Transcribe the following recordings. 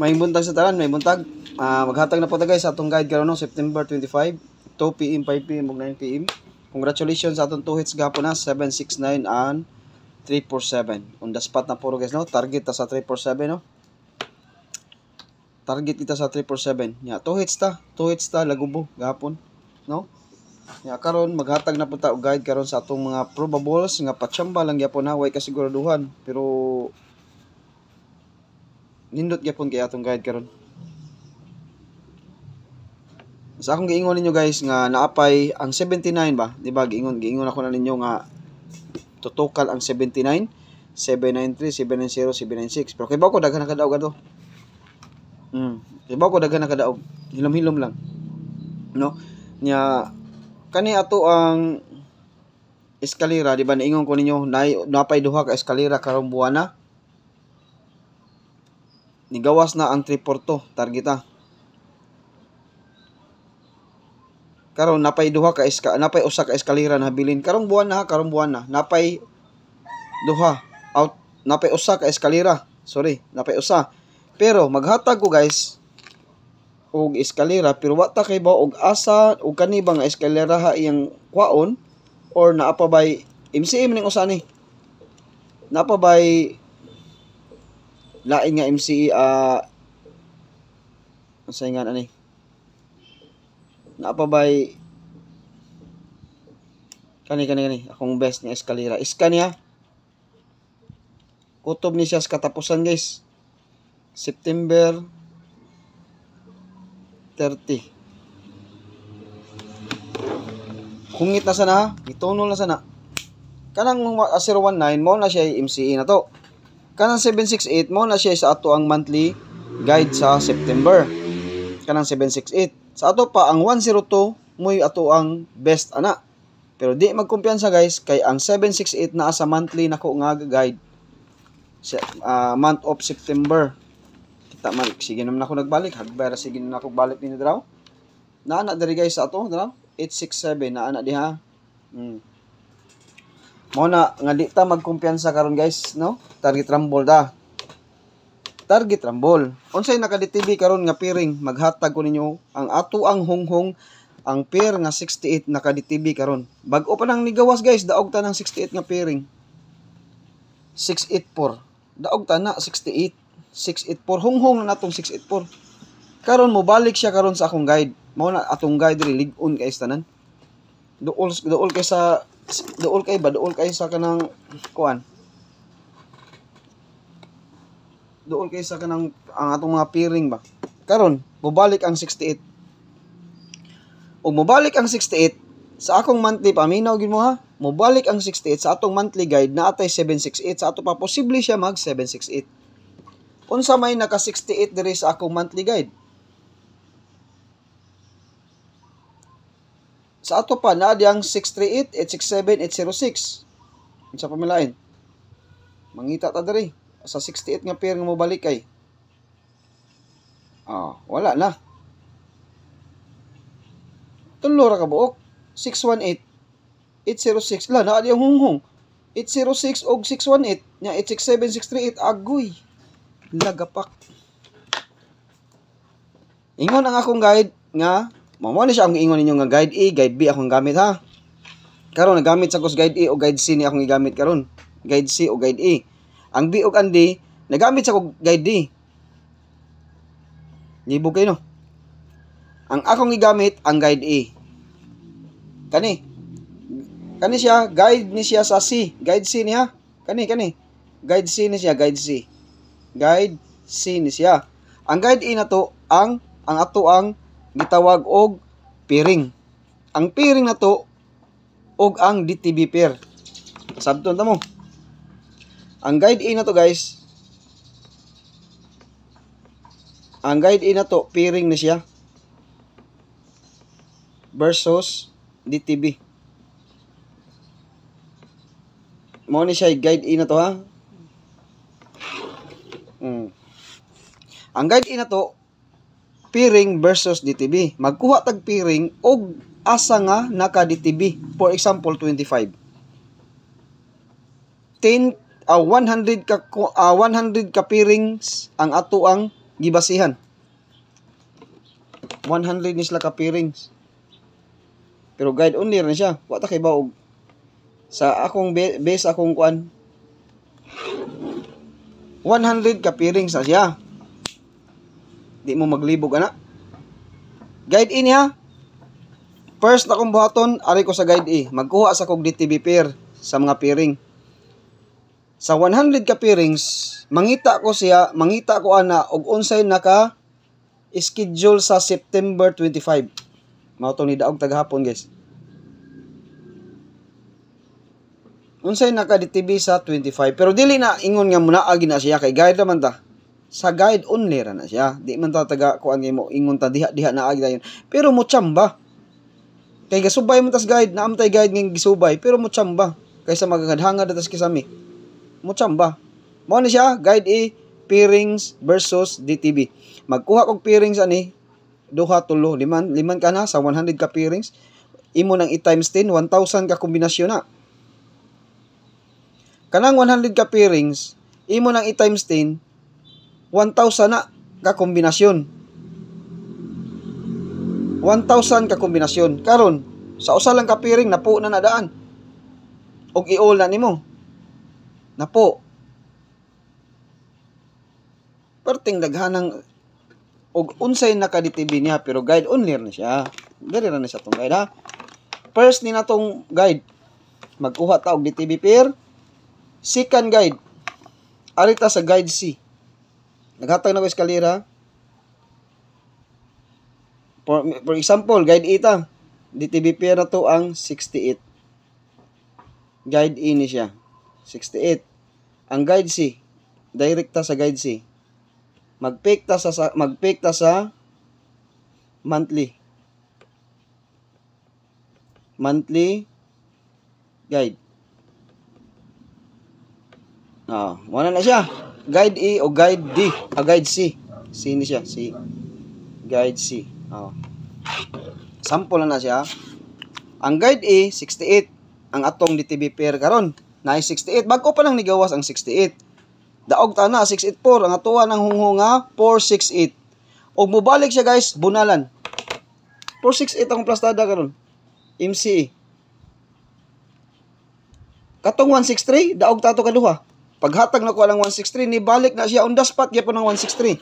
May buntag sa tanan, may buntag. Maghatag na po ta guys sa atong guide karon no September 25, 2 PM, 5 PM ug 9 PM. Congratulations sa atong 2 hits gapon na 769 and 347. On the spot na puro guys no. Target ta sa 347 no. Target kita sa 347. Ya, 2 hits ta lagubo gapon no. Ya karon maghatag na po ta og guide karon sa atong mga probables nga patsamba lang gyapon na way kasiguraduhan pero nindot gyapon kay atong guide karon. Sa akong giingon ninyo guys nga naapay ang 79 ba, di ba? Giingon ako na ninyo nga tutukal ang 79, 793, 790, 796. Pero kay ba ko daghan na kadaog ato. Kay ba ko daghan na kadaog. Hilom-hilom lang. No? Nya kani ato ang eskalera, di ba? Naingon ko ninyo napay duha ka eskalera karong buwana. Nigawas na ang 342 targeta. Karon napay duha ka napay usa ka eskalera na habilin karong buwan na napay duha out napay usa ka eskalera. Napay usa. Pero maghatag ko guys og eskalera pero wa ta kay ba og asa og kani ba nga eskalera ha iyang kwaon or naa pa bay MCM ning usa ni. Naa pa bay lain nga MCE saingan ani na pa bay kani akong best nga eskalera iska niya kutob ni siya sa katapusan guys September 30 kungit na sana gitunol na sana kanang 019 mo na siya MCE na to. Kanang 768 mo na siya sa ato ang monthly guide sa September. Kanang 768. Sa ato pa ang 102 mo'y ato ang best ana. Pero di magkumpiyansa guys kay ang 768 na sa monthly nako nga guide. Month of September. Kita man sige naman ako nagbalik. Hagbara sige na ako balik ni draw. Naana diri guys sa ato draw 867 naana diha. Mo na nga di ta magkumpiyansa karon guys no target rumble ta target rumble unsay naka-DTB karon nga piring maghatag ko ninyo ang ato ang honghong ang pair nga 68 naka-DTB karon bag-o pa nang nigawas guys daog ta ng 68 nga pairing 684 daog ta na 68 684 honghong na natong 684 karon mo balik siya karon sa akong guide mo na atong guide lig-on guys tanan duol kay sa dool kay sa kanang kuan dool kay sa kanang ang atong mga piring ba karon mobalik ang 68 ug mobalik ang 68 sa akong monthly paminaw gid mo ha mobalik ang 68 sa atong monthly guide na atay 768 sa ato pa posible siya mag 768 unsa may naka 68 diri sa akong monthly guide sa ato pa na diyang 638, 867, 806. Unsa pa milain? Mangita ta diri sa 68 nga pair nga mobalik kay. Wala na. Tulo ra ka buok. 618, 806 la na diyang hunghong. 806 og 618 nya 867, 638 agoy. Lagapak. Ingon ang akong guide nga mao ni siya ang ingon ninyo nga guide A, guide B akong gamit ha. Karon nagamit sa kos guide A o guide C ni akong gigamit karon. Guide C o guide A. Ang B ug ang D nagamit sa kog guide D. Libog kayo no. Ang akong gigamit ang guide A. Kani siya guide ni siya sa C, guide C niya. Kani guide C ni siya, guide C. Guide C ni siya. Ang guide A na to ang ato ang gitawag og pairing. Ang pairing na to og ang DTB pair. Sabton ta mo. Ang guide A na to guys. Ang guide A na to pairing na siya versus DTB. Mo ni siya guide A na to ha. Ang guide A na to pairing versus DTB. Magkuha tag pairing og asa nga naka DTB. For example 25. 100 ka pairings ang ato ang gibasihan. 100 ni sila ka pairings. Pero guide only rin siya. Wa ta kay baog. Sa akong base akong kuan 100 ka pairings na siya. Di mo maglibog ana. Guide E niya. First na kong buhaton, ari ko sa guide E. Magkuha sa kog DTB pair sa mga pairing. Sa 100 ka pairings, mangita ko ana og unsay naka schedule sa September 25. Mao to ni daog tagahapon, guys. Unsay naka DTB sa 25. Pero dili na ingon nga muna agi na siya kay guide naman ta. Sa guide only ra na siya. Di man ta taga kuan mo ingon ta diha na agi dayon. Pero mo chamba. Kay gasubay man tas guide, naamtay guide ng gisubay, pero mo chamba kaysa magaghangad tas kisami. Mo chamba. Mao ni siya, guide E, pairings versus DTB. Magkuha kog pairings ani, duha tulo, liman ka na sa 100 ka pairings. Imo nang i-times 10, 1,000 ka kombinasyon na. Kanang 100 ka pairings, imo nang i-times 10, 1,000 na ka kombinasyon. 1,000 ka kombinasyon. Karon, sa usa lang ka pairing napo na nadaan. Og i-all na nimo. Napo. Perting daghanang og unsay naka-DTB niya pero guide only na siya. Diri ra na siya tong guide ha. First ni natong guide. Magkuha ta og DTB pair. Second guide. Arita sa guide C. Naghatag na ko eskalera. For example, guide E ta. DTB pair na to ang 68. Guide E ni siya. 68. Ang guide C, direct ta sa guide C. Mag-pick ta sa monthly. Monthly guide. Wala na siya. Guide E o guide D, guide C. C ni siya, C. Guide C. Sample na siya. Ang guide E 68. Ang atong DTB pair karon na 68. Bago pa lang nigawas ang 68. Daog ta na 684. Ang atuwa ng hunghunga 468. Og mobalik siya guys, bunalan. 468 ang plastada karon. MCE. Katong 163, daog ta to kaduha. Paghatag na ko lang 163, ni balik na siya on the spot gyapon ng 163.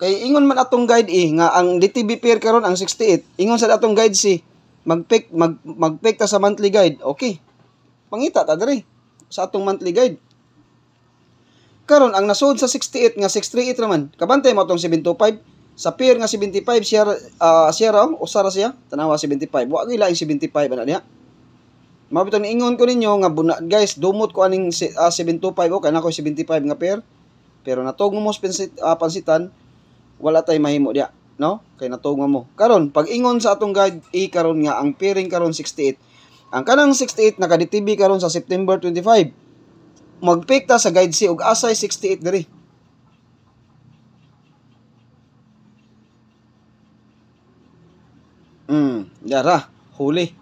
Kay ingon man atong guide E nga ang DTB pair karon ang 68. Ingon sa atong guide C, mag-pick ta sa monthly guide. Okay. Pangita ta diri sa atong monthly guide. Karon ang nasud sa 68 nga 638 raman. Kabantay mo atong 725 sa pair nga 75 siya raw usa ra siya tanawa 75. Wa gyud laing 75 ana niya. Mabitong ingon ko ninyo nga guys, dumot ko aning 725 okay na ko 75 nga pair. Pero natugmo mo pansitan, wala tay mahimo dia, no? Kay natugmo mo. Karon, pag ingon sa atong guide E karon nga ang pairing karon 68. Ang kanang 68 naka-DTB karon sa September 25. Mag-pick ta sa guide C og asay 68 diri. Yara, huli.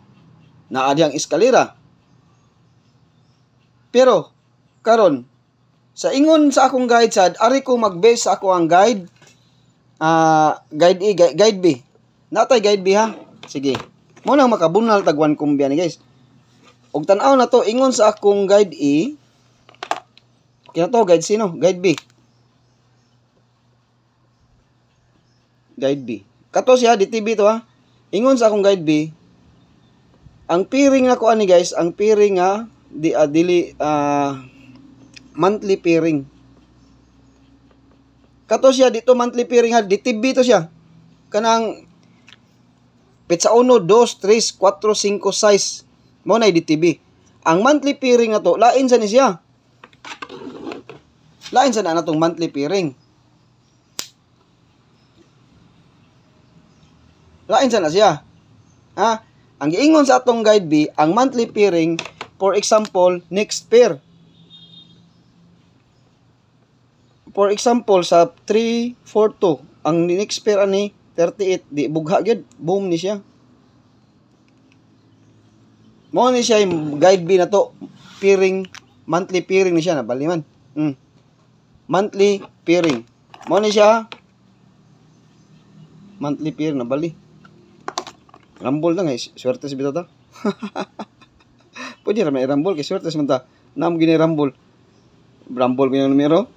Naa diyang eskalera. Pero karon sa ingon sa akong guide sad, ari ko mag-base sa ako ang guide guide E, guide B. Natay guide B ha. Sige. Mo nang makabunal tagwan kumbya ni guys. Og tan-aw na to ingon sa akong guide E. Kaya to guide C no, guide B. Guide B. Kato siya DTB to ha. Ingon sa akong guide B. Ang pairing na ko ani guys, ang pairing nga monthly pairing. Kato siya dito monthly pairing ha, DTB to siya. Kanang petsa 1, 2, 3, 4, 5, 6. Mo na DTB. Ang monthly pairing na to, lain sa ni siya. Lain sa na tong monthly pairing. Lain sa na siya. Ha? Ang giingon sa atong guide B, ang monthly pairing, for example, next pair. For example, sa 3, 4, 2, ang next pair ani 38, di bugha gyud, boom ni siya. Mo ni siya yung guide B na to, pairing, monthly pairing ni siya na baliman. monthly pairing. Mo ni siya monthly pair na bali. Rumble na nga, swerte si bitaw ta. Pwede ra may rumble kay swerte man ta. Nam gini rumble. Rumble gini numero.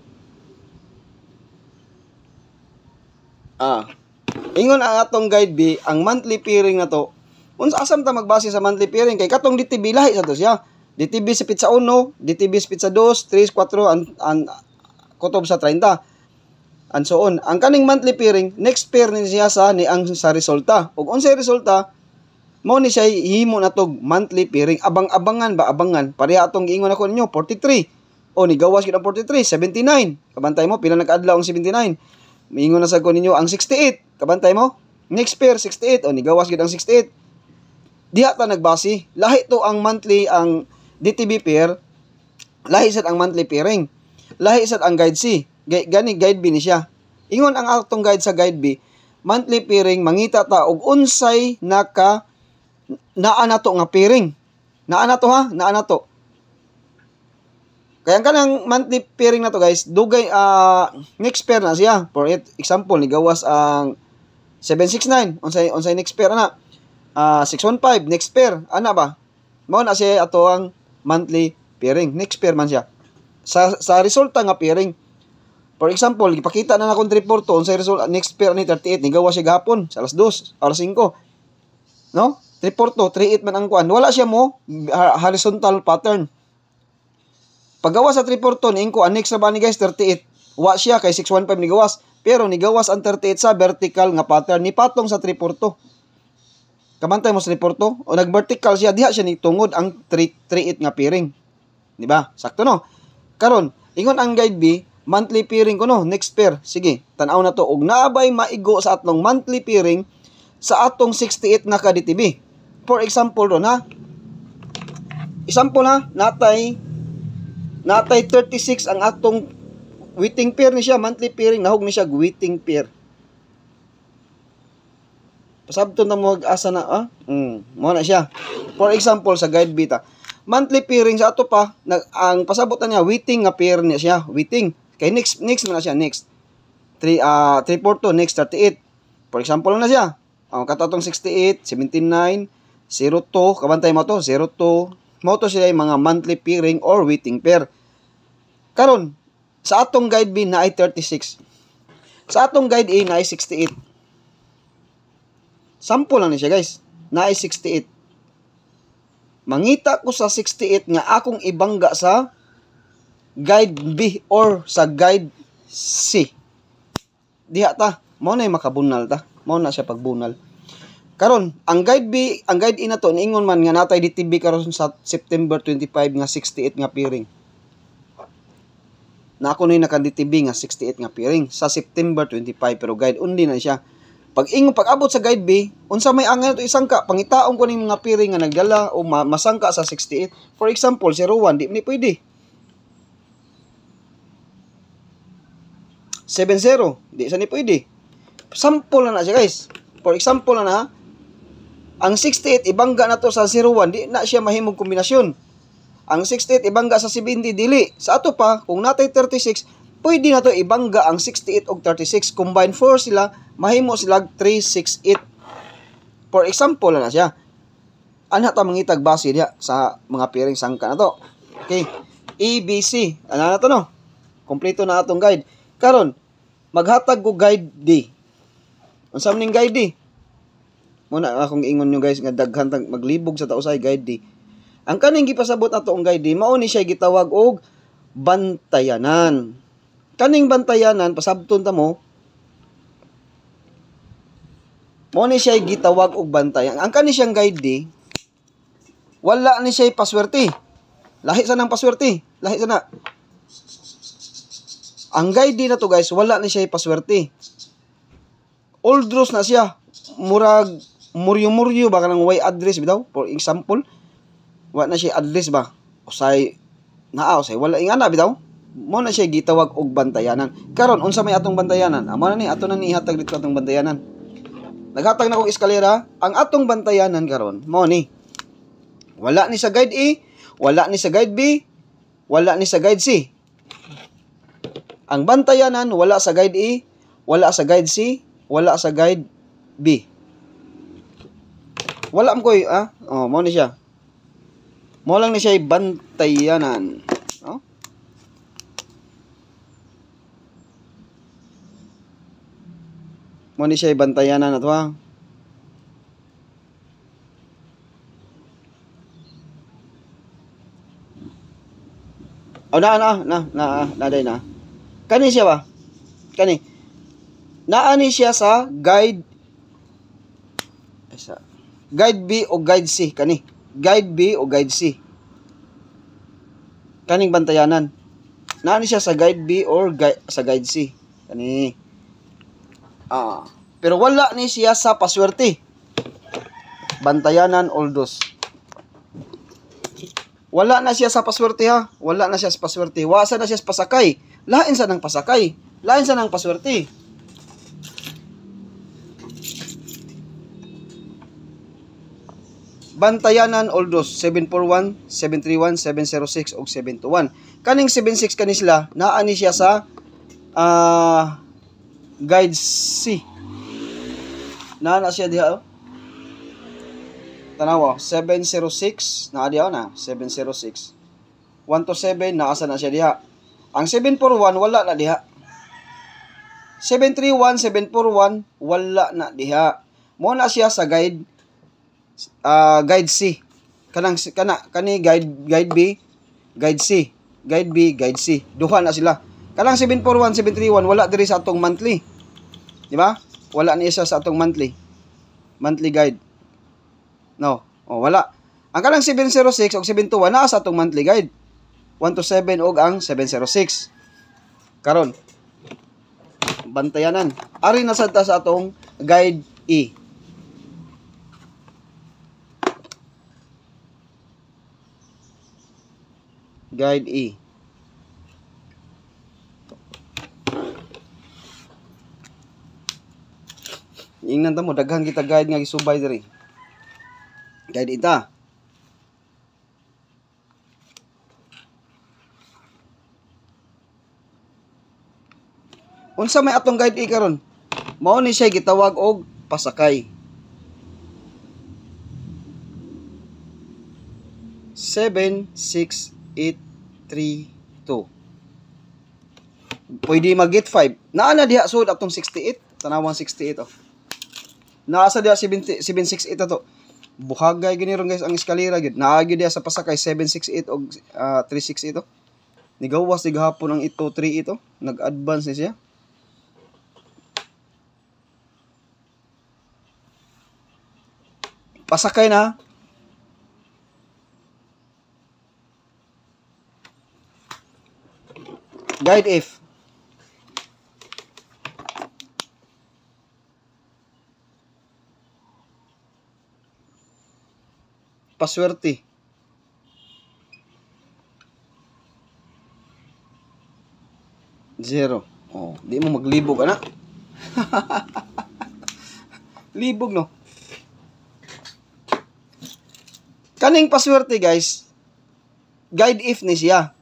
Ingon ang atong guide B, ang monthly pairing na to. Unsa asam ta magbase sa monthly pairing kay katong DTB lahi sa to siya. DTB sa pizza 1, DTB sa pizza 2, 3, 4 an kutob sa 30. And so on. Ang kaning monthly pairing, next pair ni siya sa niang sa resulta. Ug unsay resulta, mo ni siya himo na tog monthly pairing. Abang-abangan ba abangan? Pareha atong giingon ako ninyo 43. O ni gawas gid ang 43, 79. Kabantay mo pila nag-adlaw ang 79. Miingon na sa ko ninyo ang 68. Kabantay mo? Next pair 68. O ni gawas gid ang 68. Diha ta nagbase. Lahi to ang monthly ang DTB pair. Lahi sad ang monthly pairing. Lahi sad ang guide C. Gani guide B ni siya. Ingon ang atong guide sa guide B, monthly pairing mangita ta og unsay naa na to nga pairing. Naa na to ha, naa na to. Kaya ang kanang monthly pairing na to guys, dugay next pair na siya. For example, ni gawas ang 769, unsay next pair ana? 615 next pair ana ba? Mao na siya ato ang monthly pairing. Next pair man siya. Sa resulta nga pairing. For example, ipakita na akong report to unsay result next pair ni 38 ni gawas siya gahapon sa alas 2, alas 5. No? Report to 38 man ang kuan. Wala siya mo horizontal pattern. Paggawas sa report to niingko ang next ra ba ni guys 38. Wa siya kay 615 ni gawas. Pero ni gawas ang 38 sa vertical nga pattern ni patong sa report to. Kamantay mo sa report to o nag-vertical siya diha siya ni tungod ang 38 nga pairing. Di ba? Sakto no. Karon, ingon ang guide B, monthly pairing ko no, next pair. Sige, tan-aw na to og naabay maigo sa atong monthly pairing sa atong 68 na ka DTB. For example ron ha. Example ha, natay 36 ang atong waiting pair ni siya, monthly pairing nahog ni siya waiting pair. Pasabton na mo asa na mo na siya. For example sa guide beta, monthly pairing sa ato pa ang pasabot na niya waiting nga pair niya siya, waiting. Kay next na siya, next 342 next 38. For example na siya. Ang katatong 68, 79, 02, kabantay mo to, 02. Mo to sila yung mga monthly pairing or waiting pair. Karon, sa atong guide B na ay 36. Sa atong guide A na ay 68. Sample lang ni siya guys. Na ay 68. Mangita ko sa 68 nga akong ibangga sa guide B or sa guide C. Diha ta. Mo na yung makabunal ta. Mo na siya pagbunal. Karon, ang guide B, ang guide E na to, niingon man nga natay DTB karon sa September 25 nga 68 nga pairing. Na ako na yung naka-DTB nga 68 nga pairing sa September 25 pero guide only na siya. Pag abot sa guide B, unsa may angay to isangka, pangitaon ko ning mga pairing nga nagdala o masangka sa 68. For example, 01, di ni pwede. 70, di sa ni pwede. Sample na siya guys. For example na ang 68 ibangga na to sa 01, di na siya mahimong kombinasyon. Ang 68 ibangga sa 70 dili. Sa ato pa, kung natay 36, pwede na to ibangga ang 68 og 36. Combine 4 sila, mahimo sila 368. For example na siya. Ana ta mangitag base diha sa mga pairing sangka na to. Okay. ABC. Ana na to no. Kompleto na atong guide. Karon, maghatag ko guide D. Unsa man ning guide D? Muna akong ingon nyo guys nga daghan tag maglibog sa tausay guide D. Ang kaning gipasabot ato ang guide D, mao ni siya gitawag og bantayanan. Kaning bantayanan pasabton ta mo. Mao ni siya gitawag og bantayan. Ang kani siyang guide D, wala ni siya paswerte. Lahi sa nang paswerte. Lahi sa na. Ang guide D na to guys, wala ni siya paswerte. Old rules na siya. Murag muryo-muryo ba kanang way address bitaw? For example, wala na siya address ba? Usay wala ingana bitaw. Mo na siya gitawag og bantayanan. Karon unsa may atong bantayanan? Amo na ni ato na ni ihatag dito atong bantayanan. Naghatag na kong eskalera, ang atong bantayanan karon mo ni. Wala ni sa guide A, wala ni sa guide B, wala ni sa guide C. Ang bantayanan wala sa guide A, wala sa guide C, wala sa guide B. Wala mo koy, mo ni siya. Mo lang ni siya bantayanan. Oh? Mo ni siya bantayanan ato ha. Naday na. Kani siya ba? Kani. Naani siya sa guide B o guide C kani. Guide B o guide C. Kaning bantayanan. Naani siya sa guide B or sa guide C. Kani. Pero wala ni siya sa paswerte. Bantayanan all dos. Wala na siya sa paswerte ha. Wala na siya sa paswerte. Wasa na siya sa pasakay. Lain sa ng pasakay. Lain sa ng paswerte. Bantayanan all dos. 741, 731, 706 o 721. Kaning 76 kanisla, naani siya sa guide C. Na siya diha. Tanawa, 706 na diha na, 706. 1 to 7 naasa na siya diha. Ang 741 wala na diha. 731, 741 wala na diha. Mo na siya sa guide C. Kani guide B, guide C, guide B, guide C. Duha na sila. Kanang 741, 731 wala diri sa atong monthly. Di ba? Wala ni isa sa atong monthly guide. No. Wala. Ang kanang 706 o 721 naa sa atong monthly guide. 1 to 7 og ang 706. Karon. Bantayanan. Ari na sad ta sa atong guide E. Guide E. Ingnan ta mo daghan kita guide nga gisubay diri. Guide ita. Unsa may atong guide karon? Mao ni siya gitawag og pasakay. 76832. Pwede mag-get 5. Naa na diha sud atong 68. Tanawang 68 oh. Naasa diha 768 to. Buhagay gini ron guys ang eskalera gid. Naagi diha sa pasakay 768 og 368 to. Nigawas di gahapon ang ito 3 ito. Nag-advance ni siya. Pasakay na. Guide F. Paswerte. Zero. Di mo maglibog ana. Libog no. Kaning paswerte guys, guide if ni siya.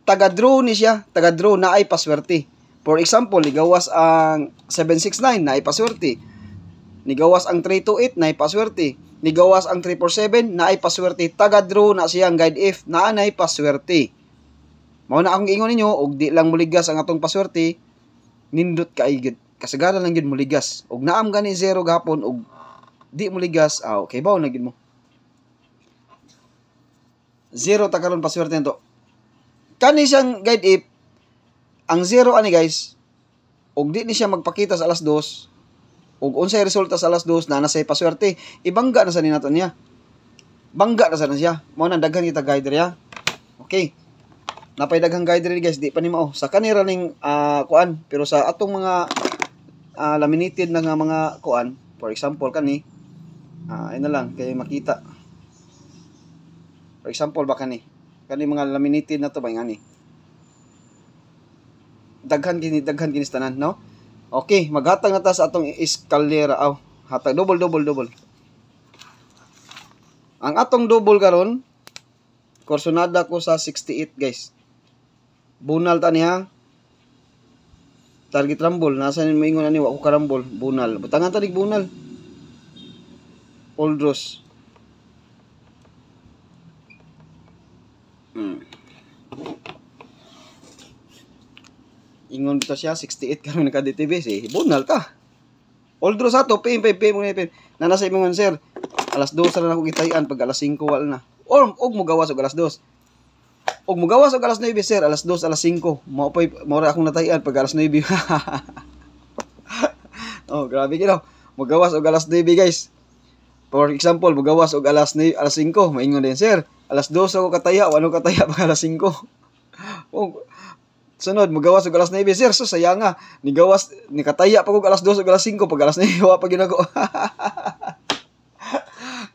Taga-draw ni siya. Taga-draw na ay paswerte. For example, nigawas ang 769 na ay paswerte. Nigawas ang 328 na ay paswerte. Nigawas ang 347 na ay paswerte. Taga-draw na siya ang guide if na ay paswerte. Mao na akong ingon ninyo, og di lang muligas ang atong paswerte, nindot kaay kasagaran lang gid muligas. Og naam gani zero gapon og di muligas, okay bawo na gid mo. Zero ta karon paswerte nito. Kani siyang guide if ang zero ani guys, og di ni siya magpakita sa alas 2, og unsay resulta sa alas 2 na nasay paswerte, ibangga na sa ninaton niya. Bangga na sa siya. Mao na daghan kita guide riya. Okay. Napay daghang guide rin guys, di pa ni mao. Sa kanira ning kuan, pero sa atong mga laminated na nga mga kuan, for example kani, ina lang kay makita. For example ba kani mga laminated na to ba ngani. Daghan gini tanan, no? Okay, maghatag na ta sa atong eskalera. Hatag double. Ang atong double karon, kursonada ko sa 68 guys. Bunal ta niya. Target rumble. Nasa mo ingon ani wa ko karambol. Bunal. Butangan tanig bunal. Oldros. Ingon bitaw siya 68 karon naka-DTV si bunal ta. Oldros ato PM mo na nasa imong sir. Alas 2 ra na ko gitayan pag alas 5 wala na. Og mo gawas og alas 2. Og mo gawas og alas 9 sir, alas 2, alas 5. Mao ra akong natayan pag alas 9. Oh, grabe kino. Mo gawas og alas 9 guys. For example, mo gawas og alas 9, alas 5, maingon din sir. Alas 2 ako kataya, wano kataya pag alas 5. Og sunod mo gawas og alas 9 sir, so sayang nga. Ni gawas ni kataya pag og alas 2 og alas 5 pag alas 9 wa pa gyud ako.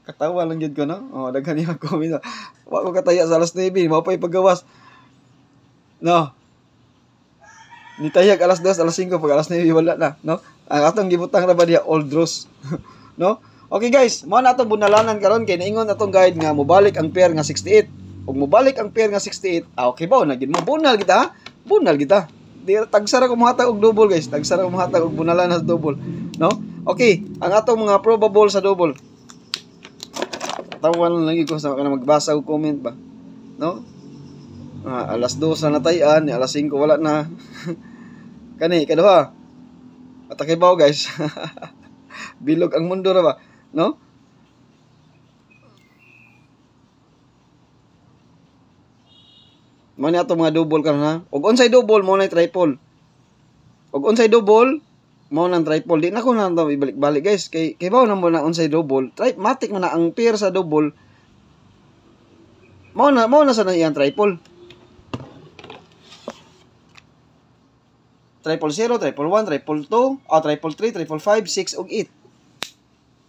Katawa lang gyud ko no. Oh, daghan yung comment. Wa ko kataya sa alas 9, mao pay paggawas. No. Ni tayag alas 2, alas 5 pag alas 9 wala na, no? Ang atong gibutang ra ba diha Oldros. No? Okay guys, mao na atong bunalanan karon kay naingon atong guide nga mobalik ang pair nga 68. Ug mobalik ang pair nga 68. Okay ba na gid mo bunal kita ha? Bunal kita. Di tagsara ko mohatag og double guys. Tagsara ko mohatag og bunalanan sa double, no? Okay, ang atong mga probable sa double. Tawan lang ko sa kana magbasa og comment ba, no? Alas 2 na natayan, alas 5 wala na. Kani kaduha. Atake baw guys. Bilog ang mundo ra ba, no? Mao ni ato mga double karon ha. Og unsay double mo na triple. Og unsay double mao nang triple. Di na ko na ibalik-balik guys. Kay bawo na mo na unsay double. Matik man na ang pair sa double. Mao na sa iyang triple. Triple 0, triple 1, triple 2, triple 3, triple 5, 6 ug 8.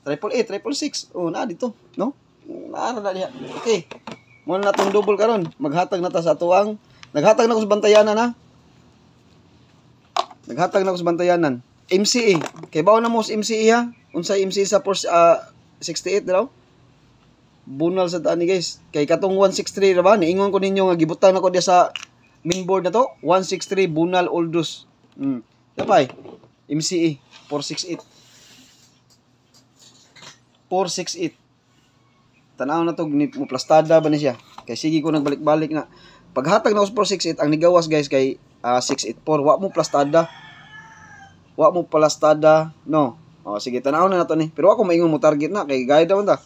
Triple 8, triple 6. Oh, na dito, no? Naara na diha. Okay. Mao na tong double karon. Maghatag na ta sa atuang. Naghatag na ko sa bantayanan ha. Naghatag na ko sa bantayanan. MCE. Kay bawo na mo sa MCE ha. Unsay MCE sa 68 daw? Bunal sa tani guys. Kay katong 163 ra ba? Niingon ko ninyo nga gibutang nako diya sa mainboard na to. 163 Bunal Oldros. Dabay. MCE 468. 468. Tanaw na to mo plastada ba ni siya? Kay sige ko nagbalik-balik na. Paghatag na ko sa 468 ang nigawas guys kay 684. Wa mo plastada. Wa mo palastada, no. O sige, tanaw na nato ni. Pero ako maingon mo target na kay guide man ta.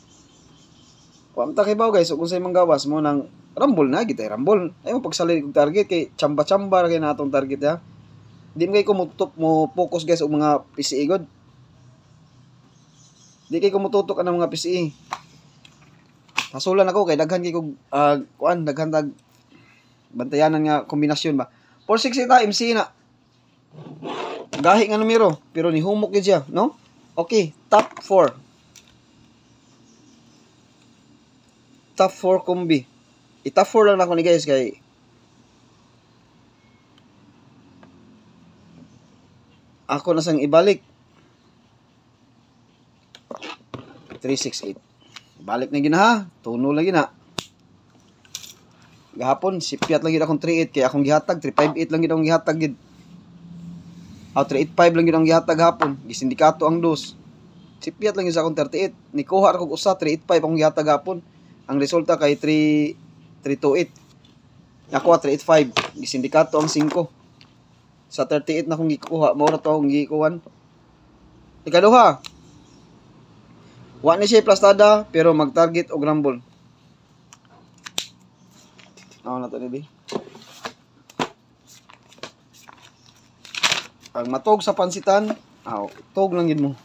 Wa man ta kay baw guys, ug unsay manggawas mo nang rumble na gitay rumble. Ay mo pagsalig og target kay chamba-chamba ra kay natong target ha. Di mo kay ko mo focus guys og mga PCE god. Di kay ko mututok ang mga PCE. Hasulan ako kay daghan kay ko daghan tag bantayanan nga kombinasyon ba. 468 MC na. Gahi nga numero, pero ni humok yun siya, no? Okay, top 4. Top 4 kombi. I-top 4 lang ako ni guys kay ako na sang ibalik. 368. Balik na gina ha. Tuno lagi na. Gahapon, sipiat lang gid akong 38 kay akong gihatag 358 lang gid akong gihatag gid. 385 lang yun ang gihatag hapon. Gisindikato ang dos. Sipiat lang yun sa akong 38. Nikuha ako usa 385 akong gihatag hapon. Ang resulta kay 328. Nakuha 385. Gisindikato ang 5. Sa 38 na akong gikuha. Maura to akong gikuhan. Ikaduha. Wa ni siya plastada pero mag-target og rumble. Na to ni Ang matog sa pansitan, tog lang yun mo.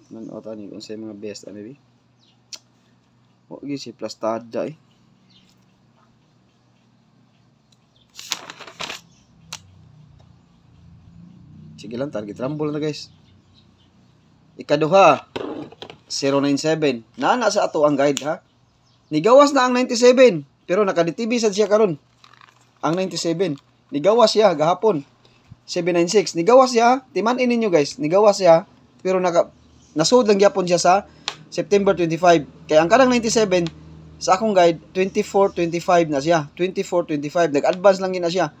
Nanood ani kung sa mga best maybe. Wa gyud si plastada eh. Sige lang, target rumble na guys. Ikaduha, 097. Nana sa ato ang guide ha. Nigawas na ang 97. Pero naka-DTV sad siya karon. Ang 97. Nigawas siya gahapon. 796. Nigawas siya. Timan-in ninyo guys. Nigawas siya. Pero nasud lang gyapon siya sa September 25. Kaya ang kanang 97 Sa akong guide 24-25 na siya. 24-25 nag-advance lang gina siya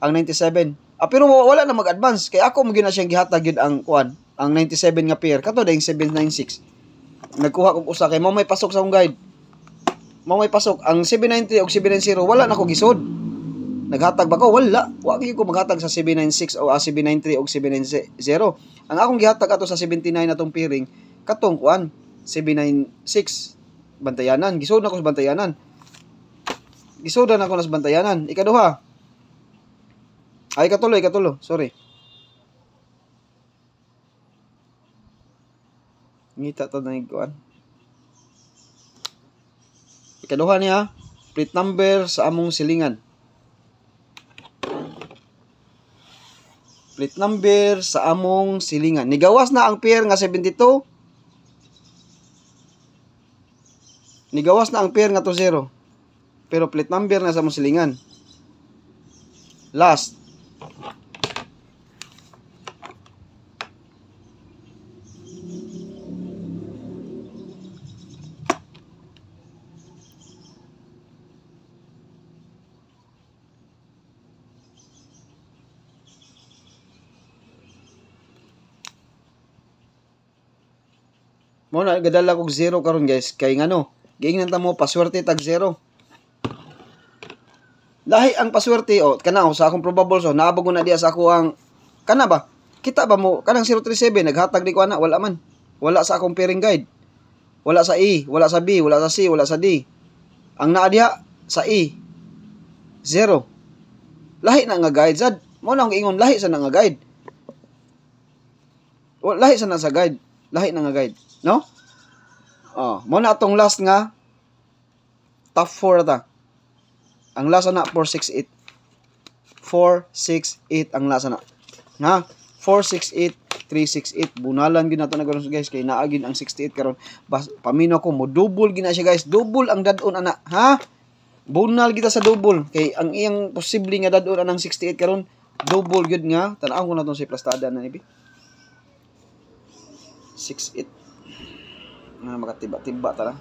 ang 97. Pero wala na mag-advance kay ako mo gina siyang gihatag gyud ang kuan, ang 97 nga pair kato dayong 796. Nagkuha kog usa kay mo may pasok sa akong guide. Mo may pasok ang 793 ug 790 wala na ko gisod. Naghatag ba ko? Wala. Wa gyud ko maghatag sa 796 o 793 ug 790. Ang akong gihatag ato sa 79 atong pairing katong kuan 796 bantayanan. Gisod na ko sa bantayanan. Gisodan ako nas bantayanan. Ikaduha. Ay katulo. Sorry. Ngita to na kuan. Ikaduha niya, plate number sa among silingan. Plate number sa among silingan. Nigawas na ang pair nga 72. Nigawas na ang pair nga 20. Pero plate number na sa among silingan. Last. Mo na gadala kog 0 karon guys kay ngano giingnan ta mo paswerte tag 0. Lahi ang paswerte kana sa akong probable so naabog na diya sa ako ang kana ba kita ba mo kanang 037 naghatag di ko ana wala man. Wala sa akong pairing guide. Wala sa E, wala sa B, wala sa C, wala sa D. Ang naa diha sa E 0. Lahi na nga guide sad. Mo na ang ingon lahi sa na nga guide. Lahi sa na sa guide. Lahi na nga guide. No? Mo na atong last nga top 4 ta. Ang last na 468. 468 ang last na. Ha? 468 368 bunalan gyud nato na karon guys kay naa gyud ang 68 karon. Paminaw ko mo double gina siya guys. Double ang dadon ana. Ha? Bunal kita sa double kay ang iyang posible nga dadon anang 68 karon double gyud nga tan-aw ko na tong si plastada na nibi. 68 makatiba-tiba ta lang.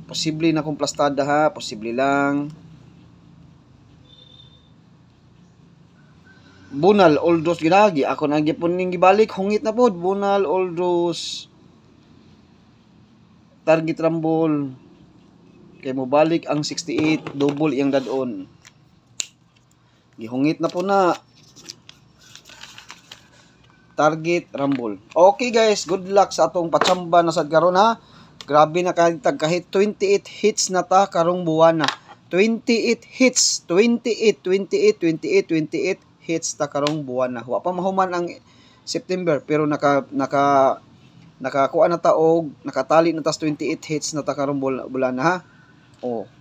Posible na kung plastada ha, posible lang. Bunal oldos ginagi ako na gipon ning gibalik hungit na pod bunal oldos target rumble kay mo balik ang 68 double iyang dadon. Gihungit na po na target rumble. Okay guys, good luck sa atong patsamba na sad karon ha. Grabe na kahit 28 hits na ta karong buwan na. 28 hits, 28 hits ta karong buwan na. Wa pa mahuman ang September pero nakakuha na ta og nakatali na tas 28 hits na ta karong bulan na ha.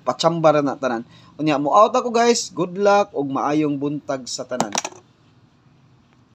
Patsamba na tanan. Unya mo out ako guys. Good luck og maayong buntag sa tanan.